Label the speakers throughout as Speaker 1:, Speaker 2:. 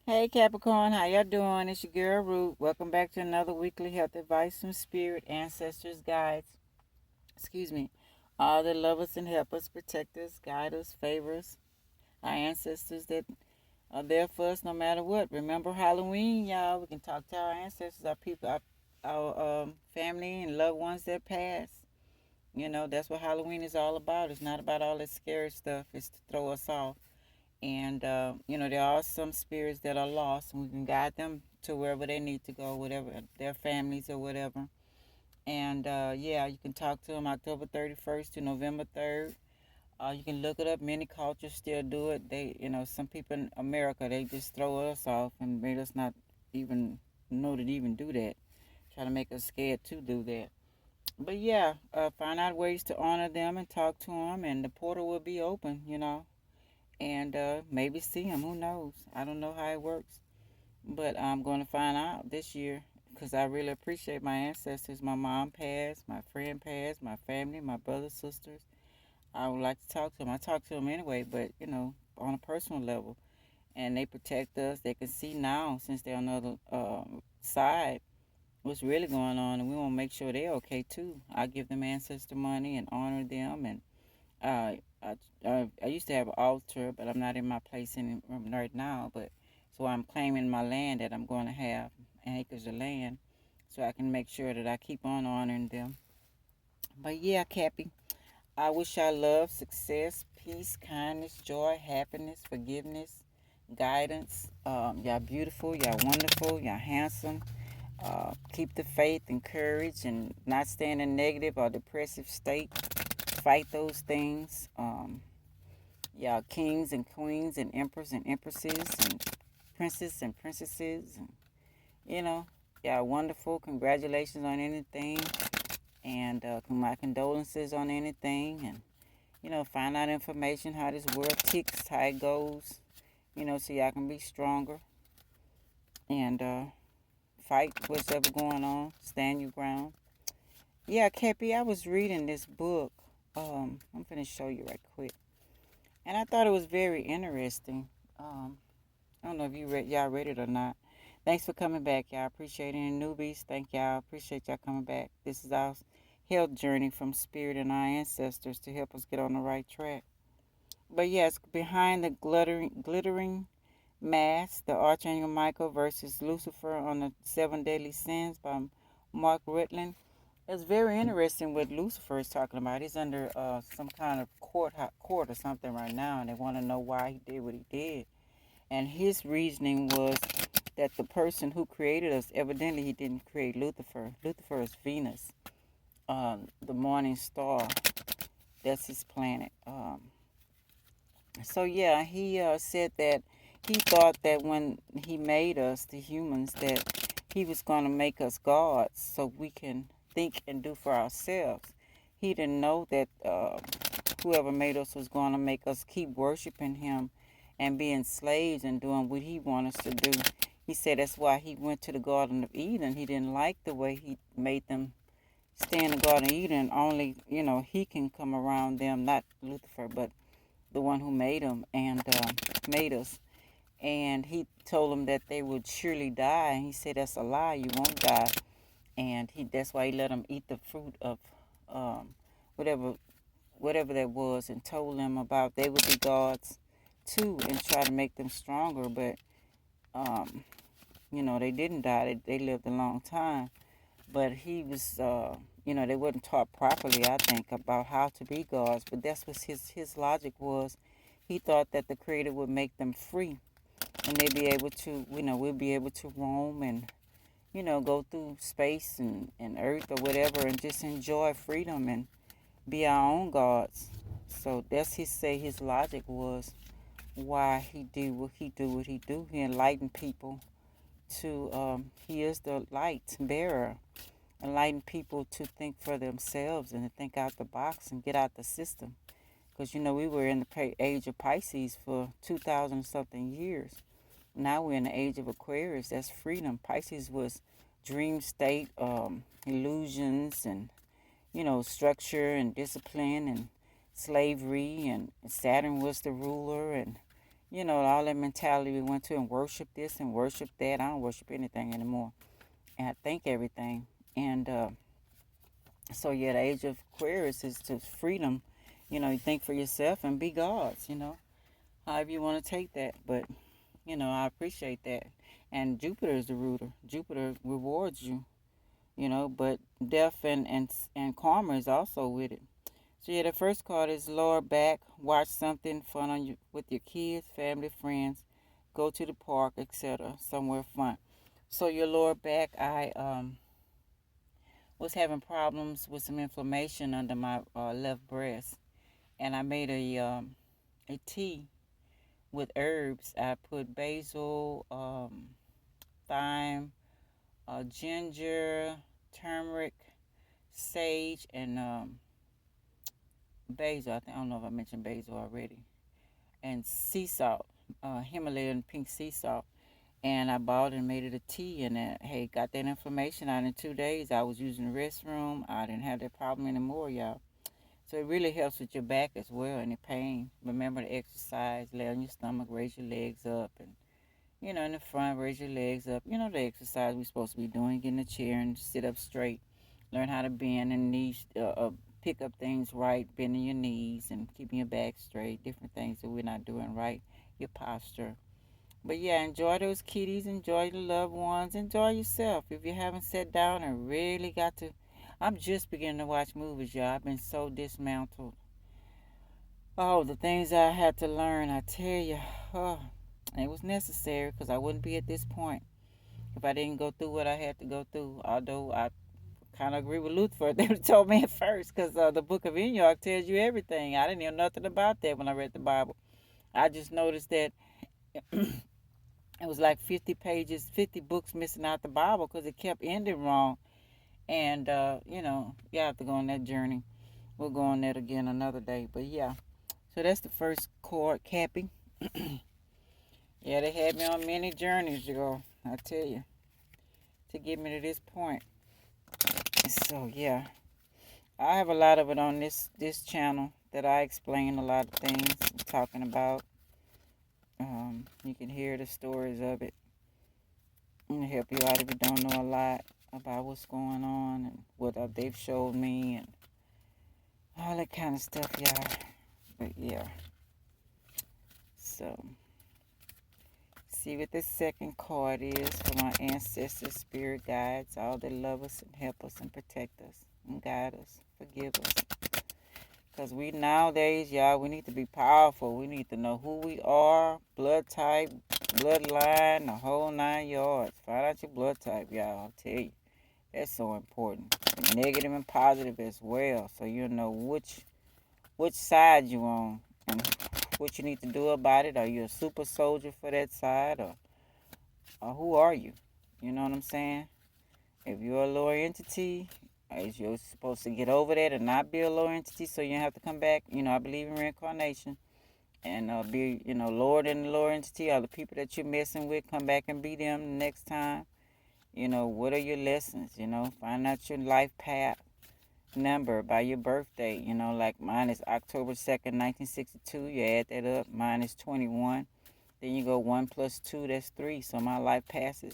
Speaker 1: Hey Capricorn, how y'all doing? It's your girl Root. Welcome back to another weekly health advice from Spirit, Ancestors, Guides. Excuse me. All that love us and help us, protect us, guide us, favor us. Our ancestors that are there for us no matter what. Remember Halloween, y'all. We can talk to our ancestors, our people, our family and loved ones that passed. That's what Halloween is all about. It's not about all that scary stuff. It's to throw us off. And, there are some spirits that are lost, and we can guide them to wherever they need to go, whatever, their families or whatever. And, yeah, you can talk to them October 31st to November 3rd. You can look it up. Many cultures still do it. Some people in America, they just throw us off and made us not even know to even do that. Try to make us scared to do that. But yeah, find out ways to honor them and talk to them, and the portal will be open. And maybe see him. Who knows? I don't know how it works, but I'm going to find out this year because I really appreciate my ancestors. My mom passed, my friend passed, my family, my brothers, sisters. I would like to talk to them. I talk to them anyway, but on a personal level, and they protect us. They can see now since they're on the other side what's really going on, and we want to make sure they're okay too. I give them ancestor money and honor them, and uh, I used to have an altar, but I'm not in my place right now. But so I'm claiming my land that I'm going to have acres of land, so I can make sure that I keep on honoring them. But yeah, Cappy, I wish y'all love, success, peace, kindness, joy, happiness, forgiveness, guidance. Y'all beautiful, y'all wonderful, y'all handsome. Keep the faith and courage, and not stay in a negative or depressive state. Fight those things. Y'all kings and queens and emperors and empresses and princes and princesses. And, you know, y'all wonderful. Congratulations on anything. And my condolences on anything. And, find out information how this world ticks, how it goes. So y'all can be stronger. And fight what's ever going on. Stand your ground. Yeah, Cappy, I was reading this book. I'm going to show you right quick. And I thought it was very interesting. I don't know if y'all read it or not. Thanks for coming back, y'all. Appreciate any newbies. Thank y'all. Appreciate y'all coming back. This is our health journey from spirit and our ancestors to help us get on the right track. But yes, behind the glittering mask, the Archangel Michael versus Lucifer on the Seven Deadly Sins by Mark Rutland. It's very interesting what Lucifer is talking about. He's under some kind of court or something right now, and they want to know why he did what he did. And his reasoning was that the person who created us, evidently he didn't create Lucifer. Lucifer is Venus, the morning star. That's his planet. So yeah, he said that he thought that when he made us, the humans, that he was going to make us gods so we can think and do for ourselves. He didn't know that whoever made us was going to make us keep worshiping him and being slaves and doing what he wanted us to do. He said that's why he went to the Garden of Eden. He didn't like the way he made them stay in the Garden of Eden. Only, he can come around them, not Lucifer, but the one who made them and made us. And he told them that they would surely die. And he said, that's a lie. You won't die. And that's why he let them eat the fruit of um, whatever whatever that was, and told them about they would be gods too, and try to make them stronger. But um, they didn't die. They lived a long time. But he was, they wasn't taught properly, I think, about how to be gods. But that's what his logic was. He thought that the Creator would make them free, and they'd be able to, we'll be able to roam and, go through space and earth or whatever, and just enjoy freedom and be our own gods. So that's his logic was why he do what he do. He enlightened people to he is the light bearer, enlighten people to think for themselves and to think out the box and get out the system. Because we were in the age of Pisces for 2,000 something years. Now we're in the age of Aquarius. That's freedom. Pisces was dream state, illusions, and structure and discipline and slavery, and Saturn was the ruler, and all that mentality we went to and worship this and worship that. I don't worship anything anymore. And I think everything. And so, yeah, the age of Aquarius is to freedom. You think for yourself and be God's. However you want to take that. But, I appreciate that. And Jupiter is the ruler. Jupiter rewards you, but death and karma is also with it. So yeah, the first card is lower back. Watch something fun on you with your kids, family, friends. Go to the park, etc. Somewhere fun. So your lower back, I was having problems with some inflammation under my left breast, and I made a tea with herbs. I put basil, thyme, ginger, turmeric, sage, and basil. I don't know if I mentioned basil already. And sea salt, Himalayan pink sea salt. And I bought and made it a tea, and hey, got that inflammation out in 2 days. I was using the restroom. I didn't have that problem anymore, y'all. So it really helps with your back as well and the pain. Remember to exercise, lay on your stomach, raise your legs up, and in the front, raise your legs up. The exercise we're supposed to be doing. Get in a chair and sit up straight. Learn how to bend and knees, pick up things right, bending your knees and keeping your back straight. Different things that we're not doing right. Your posture. But yeah, enjoy those kitties. Enjoy the loved ones. Enjoy yourself. If you haven't sat down and really got to. I'm just beginning to watch movies, y'all. I've been so dismantled. Oh, the things I had to learn, I tell you. Oh, it was necessary because I wouldn't be at this point if I didn't go through what I had to go through. Although I kind of agree with Luther. They told me at first because the book of Enoch tells you everything. I didn't know nothing about that when I read the Bible. I just noticed that it was like 50 pages, 50 books missing out the Bible because it kept ending wrong. And, you have to go on that journey. We'll go on that again another day. But yeah, so that's the first chord, Cappy. Yeah, they had me on many journeys, y'all. I tell you, to get me to this point. So yeah, I have a lot of it on this channel that I explain a lot of things I'm talking about. You can hear the stories of it. I'm gonna help you out if you don't know a lot about what's going on and what they've showed me and all that kind of stuff, y'all. But yeah, so see what this second card is for my ancestors, spirit guides, all that love us and help us and protect us and guide us, forgive us. Because we nowadays, y'all, we need to be powerful. We need to know who we are, blood type, bloodline, the whole 9 yards. Find out your blood type, y'all. I'll tell you. That's so important. Negative and positive as well. So you know which side you on and what you need to do about it. Are you a super soldier for that side or who are you? You know what I'm saying? If you're a lower entity, is you're supposed to get over that and not be a lower entity so you don't have to come back. I believe in reincarnation and be, lower than the lower entity or the people that you're messing with, come back and be them the next time. What are your lessons? Find out your life path number by your birthday. Like mine is October 2nd, 1962. You add that up. Mine is 21. Then you go 1 plus 2, that's 3. So my life path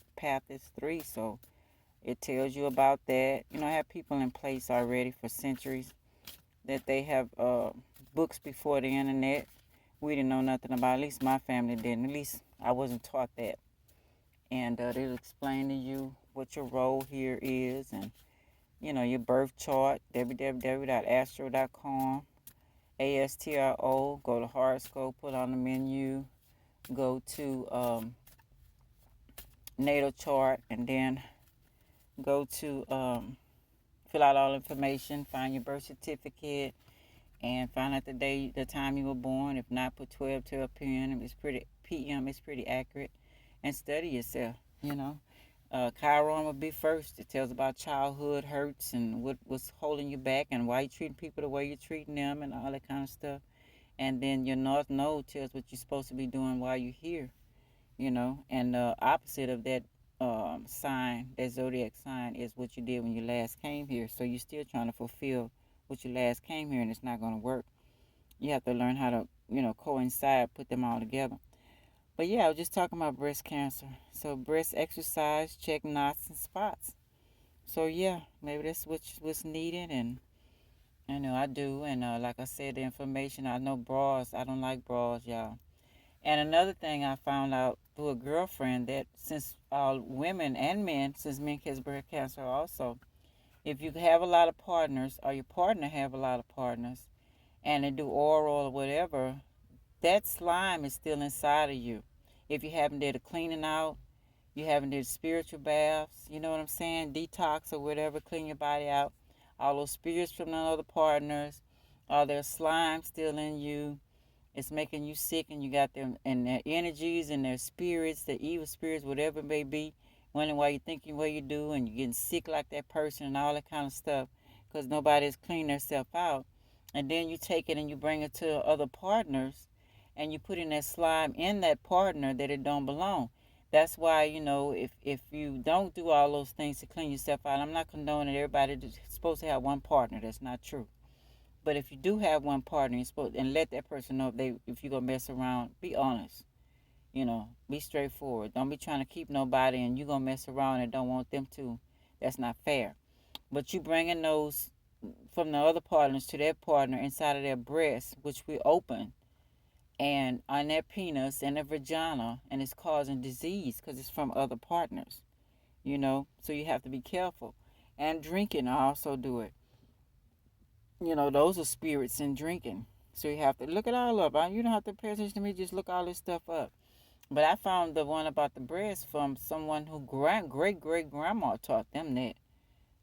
Speaker 1: is 3. So it tells you about that. I have people in place already for centuries that they have books before the internet. We didn't know nothing about. At least my family didn't. At least I wasn't taught that. And they'll explain to you what your role here is and your birth chart, www.astro.com, ASTRO, go to horoscope, put on the menu, go to natal chart, and then go to fill out all information, find your birth certificate, and find out the time you were born. If not, put 12 p.m. It's pretty accurate, and study yourself. Chiron will be first. It tells about childhood hurts and what was holding you back and why you're treating people the way you're treating them and all that kind of stuff. And then your North Node tells what you're supposed to be doing while you're here. And the opposite of that sign, that zodiac sign, is what you did when you last came here. So you're still trying to fulfill what you last came here, and it's not going to work. You have to learn how to, coincide, put them all together. But yeah, I was just talking about breast cancer. So breast exercise, check knots and spots. So yeah, maybe that's what's needed, and I do. And like I said, the information, I know bras. I don't like bras, y'all. And another thing I found out through a girlfriend, that since women and men, since men catch breast cancer also, if you have a lot of partners or your partner have a lot of partners and they do oral or whatever, that slime is still inside of you. If you haven't did a cleaning out, you haven't did spiritual baths, you know what I'm saying? Detox or whatever, clean your body out. All those spirits from the other partners, all their slime still in you. It's making you sick, and you got them and their energies and their spirits, the evil spirits, whatever it may be, wondering why you're thinking what you do, and you're getting sick like that person and all that kind of stuff because nobody's cleaned themselves out. And then you take it and you bring it to other partners, and you put in that slime in that partner that it don't belong. That's why, if you don't do all those things to clean yourself out, I'm not condoning everybody supposed to have one partner. That's not true. But if you do have one partner, you're supposed and let that person know if you're gonna mess around, be honest. Be straightforward. Don't be trying to keep nobody and you gonna mess around and don't want them to. That's not fair. But you bringing those from the other partners to their partner inside of their breast, which we open, and on their penis and their vagina, and it's causing disease because it's from other partners. So you have to be careful. And drinking, I also do it. Those are spirits in drinking. So you have to look it all up. You don't have to pay attention to me. Just look all this stuff up. But I found the one about the breast from someone who great great grandma taught them that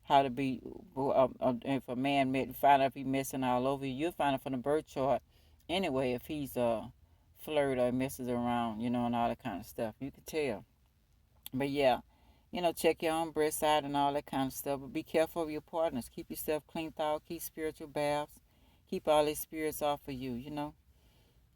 Speaker 1: how to be. If a man find out if he's messing all over you, you'll find it from the birth chart. Anyway, if he's flirt or messes around, and all that kind of stuff, you can tell. But yeah, check your own breast side and all that kind of stuff. But be careful of your partners. Keep yourself clean out. Keep spiritual baths. Keep all these spirits off of you.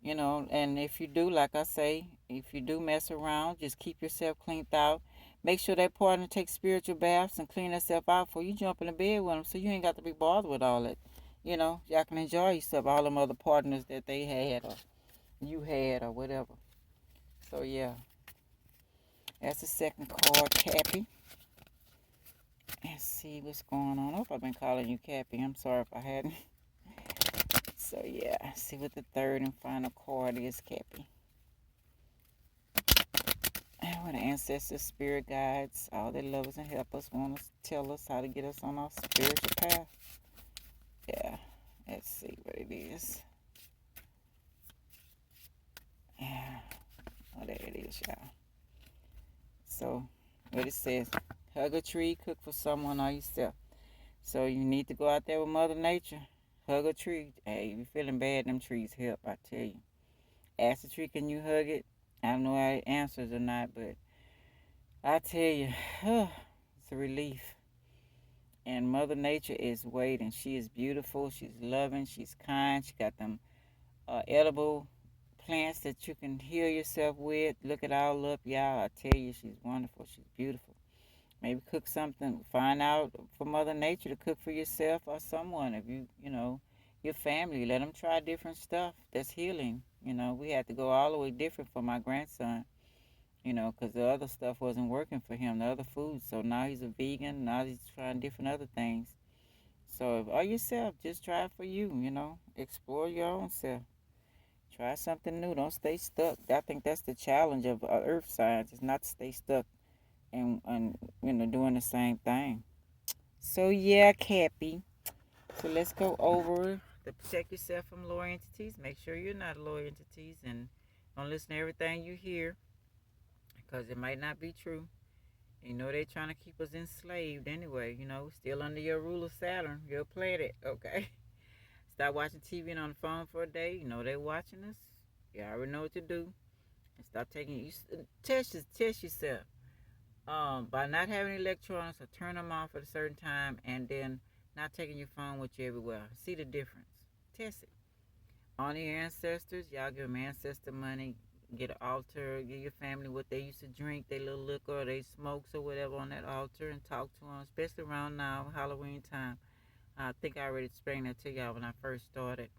Speaker 1: And if you do, like I say, if you do mess around, just keep yourself cleaned out. Make sure that partner takes spiritual baths and clean herself out before you jump in the bed with them, so you ain't got to be bothered with all that. Y'all can enjoy yourself, all them other partners that they had or you had or whatever. So yeah, that's the second card, Cappy. Let's see what's going on. I hope I've been calling you Cappy. I'm sorry if I hadn't. So yeah, see what the third and final card is, Cappy. And what the ancestors, spirit guides, all their lovers and helpers want to tell us how to get us on our spiritual path. Yeah, let's see what it is. Yeah, oh, there it is, y'all. So, what it says, hug a tree, cook for someone or yourself. So you need to go out there with Mother Nature. Hug a tree. Hey, if you're feeling bad, them trees help, I tell you. Ask the tree, can you hug it? I don't know how it answers or not, but I tell you, it's a relief. And Mother Nature is waiting. She is beautiful. She's loving. She's kind. She got them edible plants that you can heal yourself with. Look it all up, y'all. I tell you, she's wonderful. She's beautiful. Maybe cook something. Find out for Mother Nature to cook for yourself or someone. If your family, let them try different stuff that's healing. We had to go all the way different for my grandson. Because the other stuff wasn't working for him, the other foods. So now he's a vegan. Now he's trying different other things. So, or yourself, just try it for you. Explore your own self. Try something new. Don't stay stuck. I think that's the challenge of earth science, is not to stay stuck and doing the same thing. So, yeah, Cappy. So, let's go over to protect yourself from lower entities. Make sure you're not lower entities and don't listen to everything you hear because it might not be true. They're trying to keep us enslaved anyway. Still under your rule of Saturn, your planet, okay? Stop watching TV and on the phone for a day. They're watching us. You already know what to do. And stop taking, test yourself. By not having electronics or turn them off at a certain time and then not taking your phone with you everywhere. See the difference. Test it. Honor your ancestors. Y'all give them ancestor money. Get an altar, give your family what they used to drink, their little liquor, or they smokes or whatever on that altar, and talk to them, especially around now, Halloween time. I think I already explained that to y'all when I first started,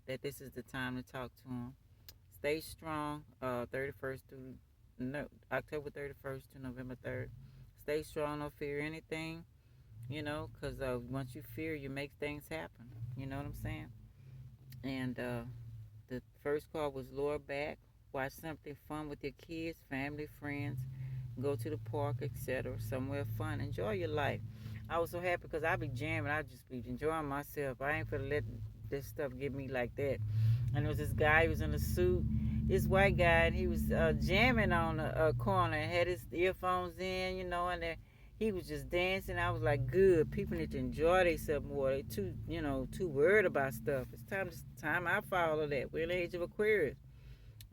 Speaker 1: that this is the time to talk to them. Stay strong. 31st to no October 31st to November 3rd. Stay strong. Don't fear anything. Because once you fear, you make things happen. You know what I'm saying? And the first call was lower back. Watch something fun with your kids, family, friends. Go to the park, etc. Somewhere fun. Enjoy your life. I was so happy because I be jamming. I just be enjoying myself. I ain't finna let this stuff get me like that. And there was this guy who was in a suit, this white guy, and he was jamming on a corner and had his earphones in, and he was just dancing. I was like, good. People need to enjoy themselves more. They too worried about stuff. It's time I follow that. We're in the age of Aquarius.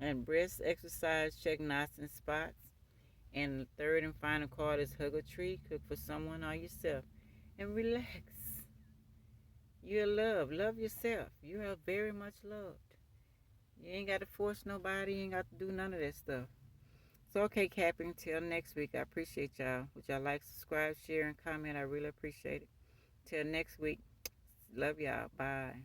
Speaker 1: And breast exercise, check knots and spots. And the third and final card is hug a tree, cook for someone or yourself, and relax. You're loved. Love yourself. You are very much loved. You ain't got to force nobody. You ain't got to do none of that stuff. So, okay, Cappy, until next week, I appreciate y'all. Would y'all like, subscribe, share, and comment? I really appreciate it. Till next week, love y'all. Bye.